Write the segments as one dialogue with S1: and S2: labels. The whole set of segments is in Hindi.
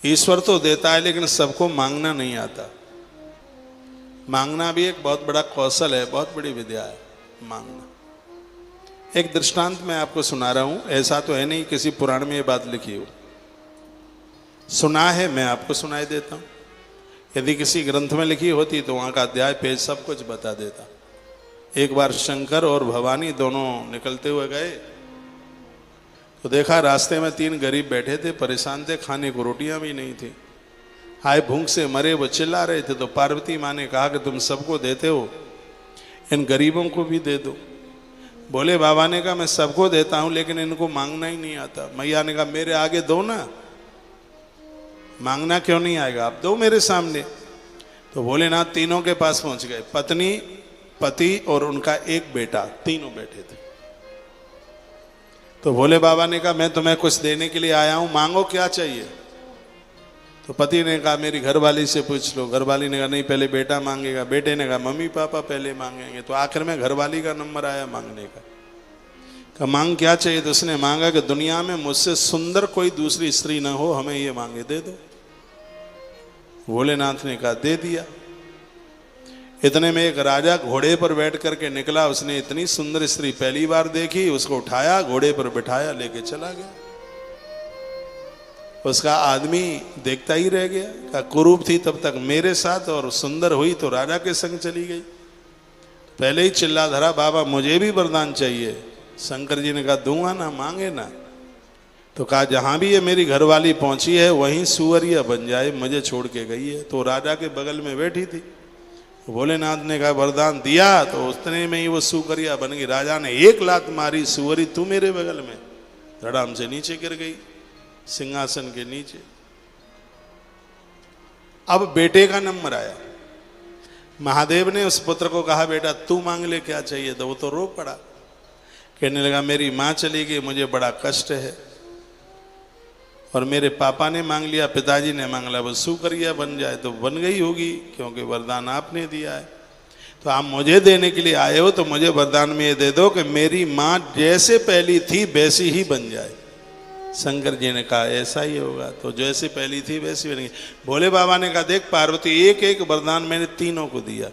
S1: ईश्वर तो देता है लेकिन सबको मांगना नहीं आता। मांगना भी एक बहुत बड़ा कौशल है, बहुत बड़ी विद्या है मांगना। एक दृष्टांत मैं आपको सुना रहा हूं, ऐसा तो है नहीं किसी पुराण में ये बात लिखी हो, सुना है, मैं आपको सुनाई देता हूं। यदि किसी ग्रंथ में लिखी होती तो वहां का अध्याय पेज सब कुछ बता देता। एक बार शंकर और भवानी दोनों निकलते हुए गए तो देखा रास्ते में 3 गरीब बैठे थे, परेशान थे, खाने को रोटियां भी नहीं थी, हाय भूख से मरे, वो चिल्ला रहे थे। तो पार्वती माँ ने कहा कि तुम सबको देते हो, इन गरीबों को भी दे दो। बोले बाबा ने कहा मैं सबको देता हूं लेकिन इनको मांगना ही नहीं आता। मैया ने कहा मेरे आगे दो ना, मांगना क्यों नहीं आएगा, आप दो मेरे सामने। तो भोलेनाथ तीनों के पास पहुंच गए, पत्नी, पति और उनका एक बेटा, तीनों बैठे थे। तो भोले बाबा ने कहा मैं तुम्हें कुछ देने के लिए आया हूं, मांगो क्या चाहिए। तो पति ने कहा मेरी घरवाली से पूछ लो। घरवाली ने कहा नहीं, पहले बेटा मांगेगा। बेटे ने कहा मम्मी पापा पहले मांगेंगे। तो आखिर में घरवाली का नंबर आया मांगने का मांग क्या चाहिए। तो उसने मांगा कि दुनिया में मुझसे सुंदर कोई दूसरी स्त्री ना हो, हमें ये मांगे दे दो। भोलेनाथ ने कहा दे दिया। इतने में एक राजा घोड़े पर बैठ करके निकला, उसने इतनी सुंदर स्त्री पहली बार देखी, उसको उठाया, घोड़े पर बिठाया, लेके चला गया। उसका आदमी देखता ही रह गया, कहा कुरूप थी तब तक मेरे साथ और सुंदर हुई तो राजा के संग चली गई। पहले ही चिल्ला धरा बाबा मुझे भी वरदान चाहिए। शंकर जी ने कहा दूंगा ना, मांगे ना। तो कहा जहां भी ये मेरी घरवाली पहुंची है वहीं सुअरिया बन जाए, मुझे छोड़ के गई है। तो राजा के बगल में बैठी थी। भोलेनाथ ने कहा वरदान दिया तो उतने में ही वो सुअरिया बन गई। राजा ने एक लात मारी, सुअरी तू मेरे बगल में, धड़ाम से नीचे गिर गई सिंहासन के नीचे। अब बेटे का नंबर आया। महादेव ने उस पुत्र को कहा बेटा तू मांग ले क्या चाहिए। तो वो तो रो पड़ा, कहने लगा मेरी मां चली गई, मुझे बड़ा कष्ट है, और मेरे पापा ने मांग लिया, पिताजी ने मांग लिया, वो सुकरिया बन जाए। तो बन गई होगी क्योंकि वरदान आपने दिया है। तो आप मुझे देने के लिए आए हो तो मुझे वरदान में ये दे दो कि मेरी मां जैसे पहली थी वैसी ही बन जाए। शंकर जी ने कहा ऐसा ही होगा। तो जैसे पहली थी वैसी बनेगी। भोले बाबा ने कहा देख पार्वती, एक एक वरदान मैंने तीनों को दिया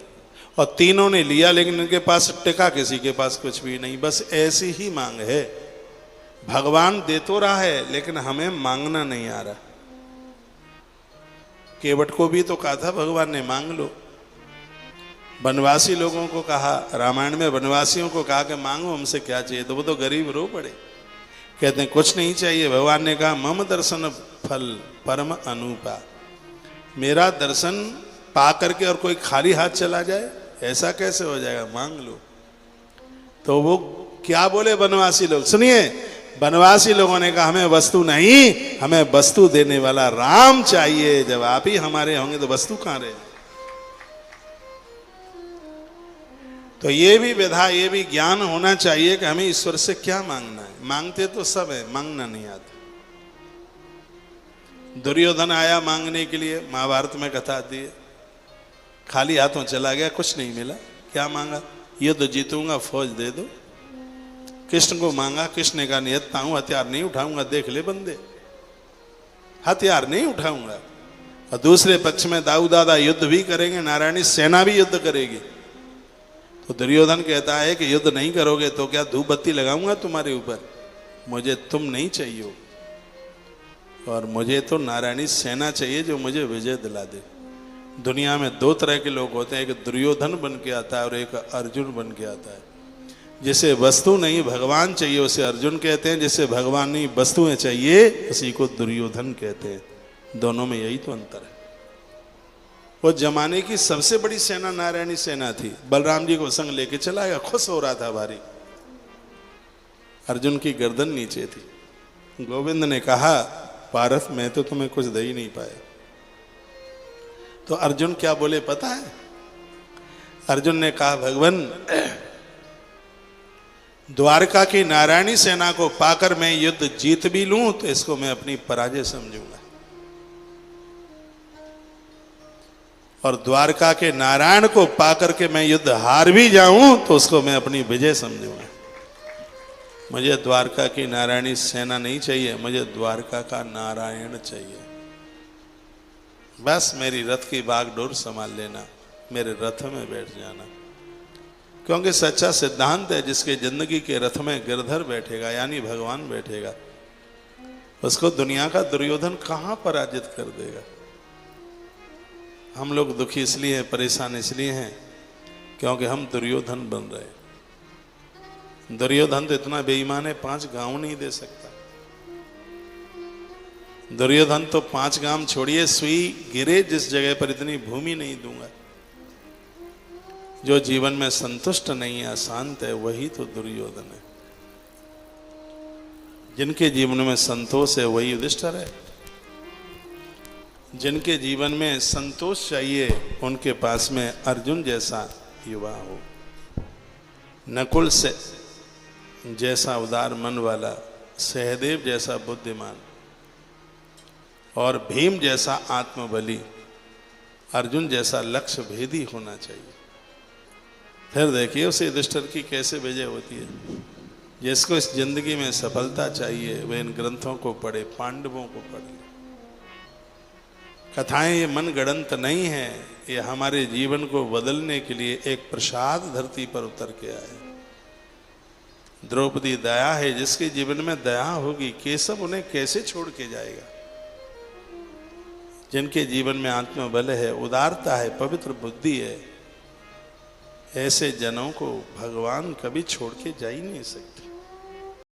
S1: और तीनों ने लिया, लेकिन इनके पास टिका किसी के पास कुछ भी नहीं, बस ऐसी ही मांग है। भगवान दे तो रहा है लेकिन हमें मांगना नहीं आ रहा। केवट को भी तो कहा था भगवान ने मांग लो। वनवासी लोगों को कहा, रामायण में वनवासियों को कहा कि मांगो हमसे क्या चाहिए। तो वो तो गरीब रो पड़े, कहते हैं कुछ नहीं चाहिए। भगवान ने कहा मम दर्शन फल परम अनुपा, मेरा दर्शन पा करके और कोई खाली हाथ चला जाए, ऐसा कैसे हो जाएगा, मांग लो। तो वो क्या बोले वनवासी लोग, सुनिए, वनवासी लोगों ने कहा हमें वस्तु नहीं, हमें वस्तु देने वाला राम चाहिए। जब आप ही हमारे होंगे तो वस्तु कहां रहे। तो ये भी विधा, ये भी ज्ञान होना चाहिए कि हमें ईश्वर से क्या मांगना है। मांगते तो सब है, मांगना नहीं आता। दुर्योधन आया मांगने के लिए, महाभारत में कथा आती है, खाली हाथों चला गया, कुछ नहीं मिला। क्या मांगा, युद्ध जीतूंगा, फौज दे दो। कृष्ण को मांगा, कृष्ण ने कहा नियतता हूं, हथियार नहीं उठाऊंगा, देख ले बंदे, हथियार नहीं उठाऊंगा। और दूसरे पक्ष में दाऊ दादा युद्ध भी करेंगे, नारायणी सेना भी युद्ध करेगी। तो दुर्योधन कहता है कि युद्ध नहीं करोगे तो क्या धूप बत्ती लगाऊंगा तुम्हारे ऊपर, मुझे तुम नहीं चाहिए, और मुझे तो नारायणी सेना चाहिए जो मुझे विजय दिला दे। दुनिया में 2 तरह के लोग होते हैं, एक दुर्योधन बन के आता है और एक अर्जुन बन के आता है। जिसे वस्तु नहीं भगवान चाहिए उसे अर्जुन कहते हैं, जिसे भगवान नहीं वस्तुएं चाहिए उसी को दुर्योधन कहते हैं। दोनों में यही तो अंतर है। वो जमाने की सबसे बड़ी सेना नारायणी सेना थी। बलराम जी को संग लेके चला गया, खुश हो रहा था भारी। अर्जुन की गर्दन नीचे थी। गोविंद ने कहा पारस मैं तो तुम्हें कुछ दे ही नहीं पाया। तो अर्जुन क्या बोले पता है, अर्जुन ने कहा भगवान द्वारका की नारायणी सेना को पाकर मैं युद्ध जीत भी लूं तो इसको मैं अपनी पराजय समझूंगा, और द्वारका के नारायण को पाकर के मैं युद्ध हार भी जाऊं तो उसको मैं अपनी विजय समझूंगा। मुझे द्वारका की नारायणी सेना नहीं चाहिए, मुझे द्वारका का नारायण चाहिए। बस मेरी रथ की बागडोर संभाल लेना, मेरे रथ में बैठ जाना। क्योंकि सच्चा सिद्धांत है, जिसके जिंदगी के रथ में गिरधर बैठेगा यानी भगवान बैठेगा, उसको दुनिया का दुर्योधन कहां पराजित कर देगा। हम लोग दुखी इसलिए हैं, परेशान इसलिए हैं क्योंकि हम दुर्योधन बन रहे। दुर्योधन तो इतना बेईमान है, 5 गांव नहीं दे सकता। दुर्योधन तो 5 गांव छोड़िए, सुई गिरे जिस जगह पर इतनी भूमि नहीं दूंगा। जो जीवन में संतुष्ट नहीं है, अशांत है, वही तो दुर्योधन है। जिनके जीवन में संतोष है वही युधिष्ठिर है। जिनके जीवन में संतोष चाहिए उनके पास में अर्जुन जैसा युवा हो, नकुल से जैसा उदार मन वाला, सहदेव जैसा बुद्धिमान और भीम जैसा आत्मबली, अर्जुन जैसा लक्ष्य भेदी होना चाहिए। फिर देखिए उसे युधिष्ठिर की कैसे विजय होती है। जिसको इस जिंदगी में सफलता चाहिए वह इन ग्रंथों को पढ़े, पांडवों को पढ़े। कथाएं ये मन गढ़ंत नहीं है, ये हमारे जीवन को बदलने के लिए एक प्रसाद धरती पर उतर के आए। द्रौपदी दया है, जिसके जीवन में दया होगी केशव उन्हें कैसे छोड़ के जाएगा। जिनके जीवन में आत्मबल है, उदारता है, पवित्र बुद्धि है, ऐसे जनों को भगवान कभी छोड़ के जा ही नहीं सकते।